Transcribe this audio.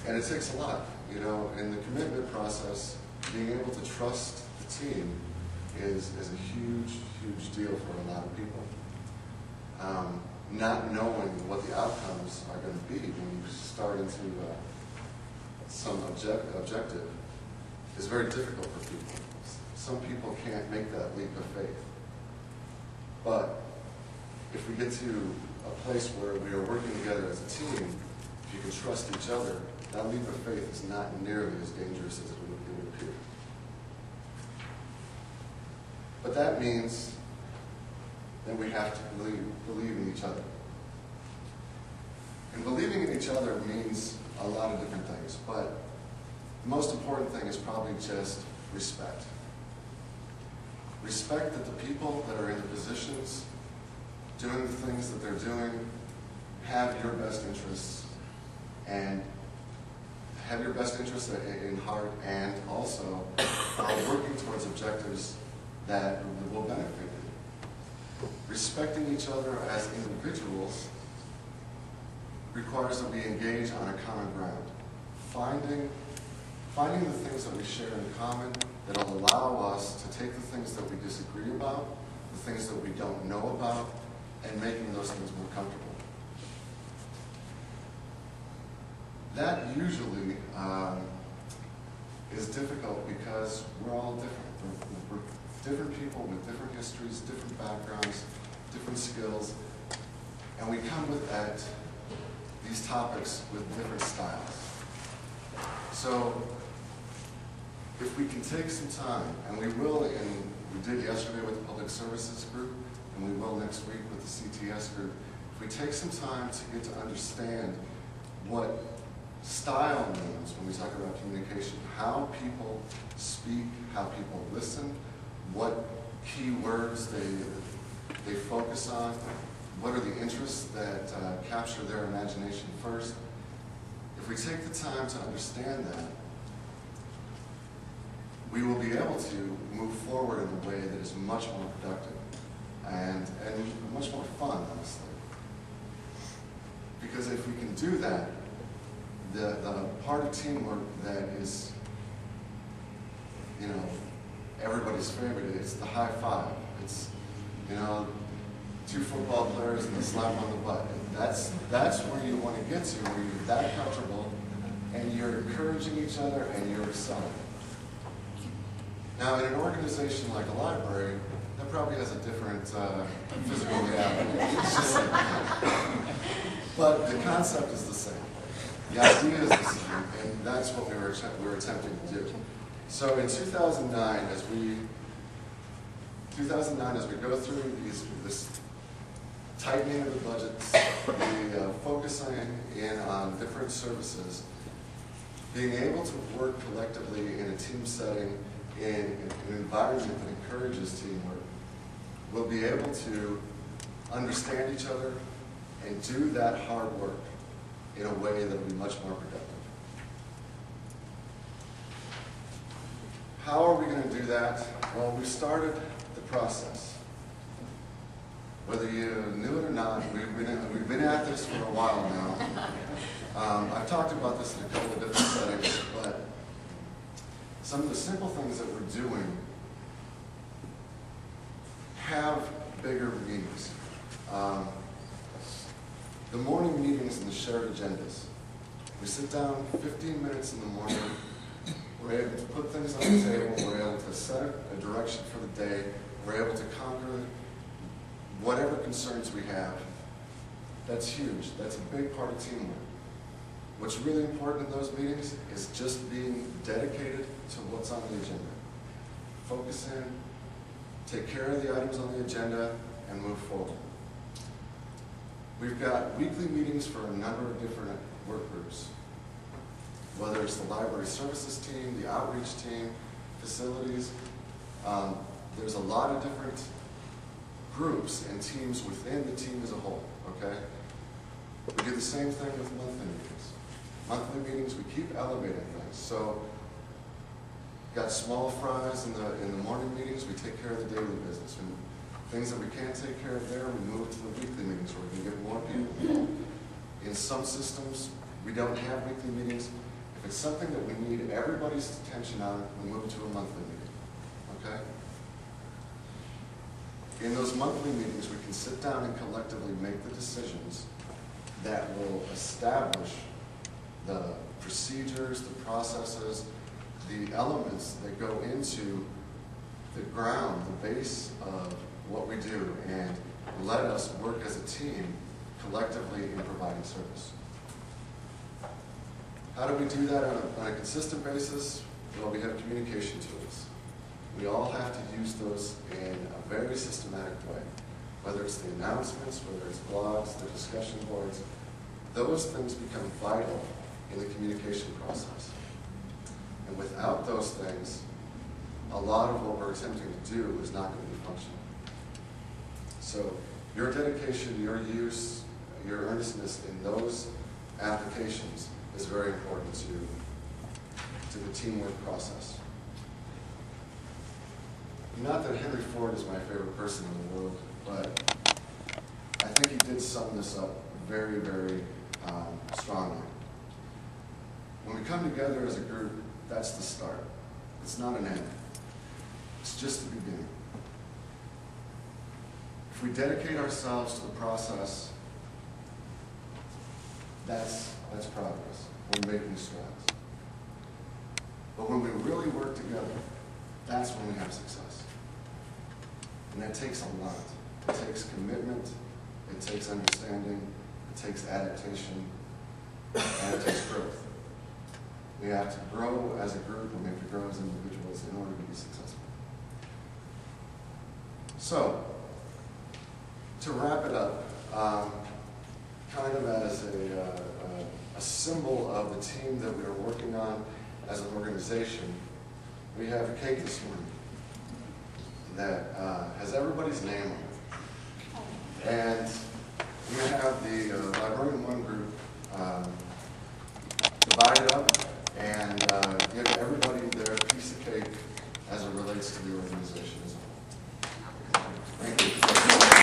And it takes a lot, you know, in the commitment process, being able to trust the team is a huge, huge deal for a lot of people. Not knowing what the outcomes are going to be when you start into some objective is very difficult for people. Some people can't make that leap of faith. But if we get to a place where we are working together as a team, if you can trust each other, that leap of faith is not nearly as dangerous as it would appear. But that means that we have to believe in each other. And believing in each other means a lot of different things, but the most important thing is probably just respect. Respect that the people that are in the positions doing the things that they're doing have your best interests and have your best interests in heart, and also are working towards objectives that will benefit you. Respecting each other as individuals requires that we engage on a common ground. Finding the things that we share in common that will allow us to take the things that we disagree about, the things that we don't know about, and making those things more comfortable. That usually is difficult because we're all different. We're different people with different histories, different backgrounds, different skills, and we come at these topics with different styles. So if we can take some time, and we will, and we did yesterday with the Public Services group, and we will next week with the CTS group, if we take some time to get to understand what style means when we talk about communication, how people speak, how people listen, what key words they focus on, what are the interests that capture their imagination first. If we take the time to understand that, we will be able to move forward in a way that is much more productive and much more fun, honestly. Because if we can do that, the part of teamwork that is, you know, everybody's favorite, it's the high five. It's, you know, two football players and a slap on the butt. And that's where you want to get to, where you're that comfortable and you're encouraging each other and you're excelling. Now, in an organization like a library, that probably has a different physical reality. But the concept is the same. The idea is the same, and that's what we were attempting to do. So in 2009, as we go through this tightening of the budgets, the focusing in on different services, being able to work collectively in a team setting, in an environment that encourages teamwork, we'll be able to understand each other and do that hard work in a way that will be much more productive. How are we going to do that? Well, we started the process. Whether you knew it or not, we've been at this for a while now. I've talked about this in a couple of different settings, but some of the simple things that we're doing have bigger meanings. The morning meetings and the shared agendas. We sit down 15 minutes in the morning, we're able to put things on the table, we're able to set a direction for the day, we're able to conquer whatever concerns we have. That's huge. That's a big part of teamwork. What's really important in those meetings is just being dedicated to what's on the agenda. Focus in, take care of the items on the agenda, and move forward. We've got weekly meetings for a number of different work groups, whether it's the library services team, the outreach team, facilities. There's a lot of different groups and teams within the team as a whole, okay? We do the same thing with monthly meetings. Monthly meetings, we keep elevating things. So, got small fries in the morning meetings, we take care of the daily business. And things that we can't take care of there, we move to the weekly meetings where we can get more people involved. In some systems, we don't have weekly meetings, If it's something that we need everybody's attention on, we move to a monthly meeting, okay? In those monthly meetings, we can sit down and collectively make the decisions that will establish the procedures, the processes, the elements that go into the ground, the base of what we do, and let us work as a team collectively in providing service. How do we do that on a consistent basis? Well, we have communication tools. We all have to use those in a very systematic way. Whether it's the announcements, whether it's blogs, the discussion boards, those things become vital in the communication process. And without those things, a lot of what we're attempting to do is not going to be functional. So your dedication, your use, your earnestness in those applications is very important to the teamwork process. Not that Henry Ford is my favorite person in the world, but I think he did sum this up very, very strongly. When we come together as a group, that's the start. It's not an end. It's just the beginning. If we dedicate ourselves to the process, that's progress. We're making strides. But when we really work together, that's when we have success. And that takes a lot. It takes commitment, it takes understanding, it takes adaptation, and it takes growth. We have to grow as a group, and we have to grow as individuals in order to be successful. So, to wrap it up, kind of as a symbol of the team that we are working on as an organization, we have a cake this morning that has everybody's name on it. And